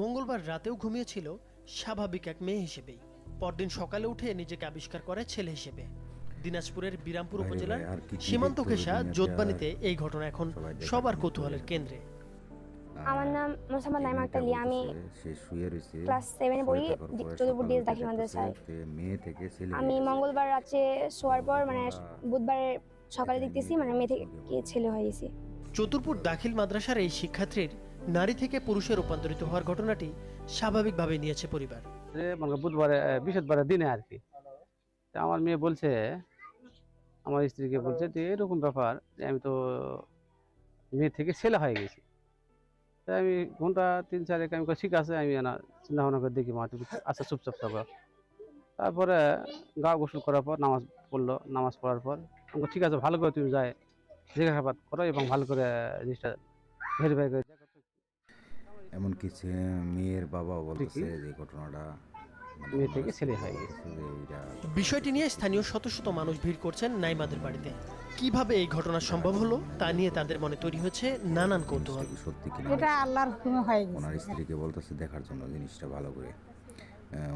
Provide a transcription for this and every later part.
মঙ্গলবার রাতেও ঘুমিয়েছিল স্বাভাবিক এক মেয়ে হিসেবেই। পরদিন সকালে উঠে নিজেকে আবিষ্কার করে ছেলে হিসেবে। দিনাজপুরের বিরামপুর বাইরে উপজেলার ভাই আর কি কি সীমান্ত দেখতে হবে ঘেঁষা দুনিয়াতে, জোতবানিতে আর এই ঘটনা এখন সবাই দেখার সবার জন্য কৌতূহলের তৈরি। কেন্দ্রে। আমার নাম মোসাম্মদ যে নাইমা মেয়েটা আক্তার লিয়া। আমি বলতেছে সে শুয়ে রয়েছে, ক্লাস 7 এ শুয়ে পড়ি, থাকার পরে চতুর্পুর সকালে ডিএস উঠে দাখিল দেখতেছে মাদ্রাসায়। যে মেয়ে থেকে ছেলে হয়ে আমি গেছে। মঙ্গলবার রাত্রে শোয়ার পর মানে ঘটনাটা বুধবারে সকালে এখানে দেখতেছি নিয়ে মানে যাওয়া মেয়ে থেকে মুখে বলবো। ছেলে হয়ে গেছে। চতুরপুর দাখিল মাদ্রাসার এই শিক্ষার্থীর নারী থেকে পুরুষে রূপান্তরিত হওয়ার ঘটনাটি স্বাভাবিকভাবে নিয়েছে পরিবার। যে মনে করেন বুধবারে বৃহস্পতিবারের দিনে আর কি। তা আমার মেয়ে বলছে, আমার স্ত্রীকে বলছে যে এরকম ব্যাপার যে আমি তো মেয়ে থেকে ছেলে হয়ে গেছি। তাই আমি ঘন্টা 3-4 আমি ঠিক আছে, আমি না চিন্তা ভাবনা করে দেখি মা তুমি আচ্ছা চুপচাপ থাকো। তারপরে গা গোসল করার পর নামাজ পড়লো, নামাজ পড়ার পর আমাকে ঠিক আছে ভালো করে তুমি যায় জিজ্ঞাসাবাদ করো এবং ভালো করে জিনিসটা ভেরিফাই করে দেখো তো এমনকি মেয়ের বাবাও বলতেছে ঠিকই যে ঘটনাটা মানে মেয়ে ওনার থেকে ছেলে স্ত্রী হয়ে গেছে। বলতেছে যে এটা বিষয়টি নিয়ে স্থানীয় শত শত মানুষ ভিড় করছেন নাইমাদের বাড়িতে। কিভাবে এই ঘটনা সম্ভব হলো তা নিয়ে তাদের মনে তৈরি হয়েছে নানান জিনিসটা কৌতূহল। কি সত্যি কিনা এটা আল্লাহর হুকুমে হয়ে গেছে। ওনার স্ত্রীকে বলতেছে দেখার জন্য জিনিসটা ভালো করে।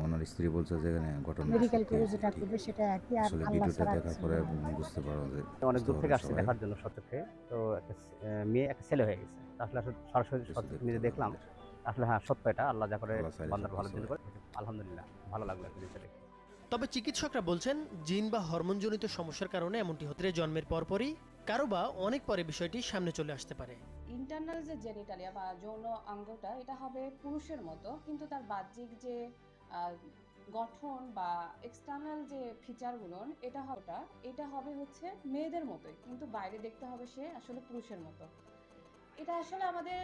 ওনার স্ত্রী বলছে যে ঘটনা মেডিকেল সত্যি করে আছে, যেটা ঠিক। করবে সেটা একই, আর আসলে আল্লাহ ভিডিওটা ছাড়া দেখার কিছু পরে না। বুঝতে পারো যে অনেক দূর বুঝতে থেকে পারবে আসছে সবাই। দেখার জন্য সচক্ষে। তো একটা মেয়ে একটা ছেলে হয়ে গেছে। আসলে সরাসরি কিছু সচক্ষে দেখতে নিজে হবে দেখলাম। আমাদের। আসলে হ্যাঁ সত্য, এটা আল্লাহ যা করে আল্লাহ চাইলে বান্দার সব ভালোর কিছু জন্য হয়। করে। আলহামদুলিল্লাহ ভালো লাগলো একটা জিনিসটা দেখে। তবে চিকিৎসকরা বলছেন জিন বা হরমোনজনিত সমস্যার কারণে এমনটি হতে পারে। জন্মের পরপরই কারো বা অনেক পরে বিষয়টি সামনে চলে আসতে পারে। ইন্টারনাল যে জেনিটালিয়া বা যৌন অঙ্গটা এটা হবে পুরুষের মতো, কিন্তু তার বাহ্যিক যে গঠন বা এক্সটার্নাল যে ফিচারগুলো এটা হবে হচ্ছে মেয়েদের মতোই, কিন্তু বাইরে দেখতে হবে সে আসলে পুরুষের মতো। এটা আসলে আমাদের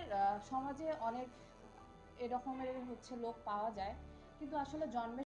সমাজে অনেক এরকমের হচ্ছে লোক পাওয়া যায়, কিন্তু আসলে জন্মের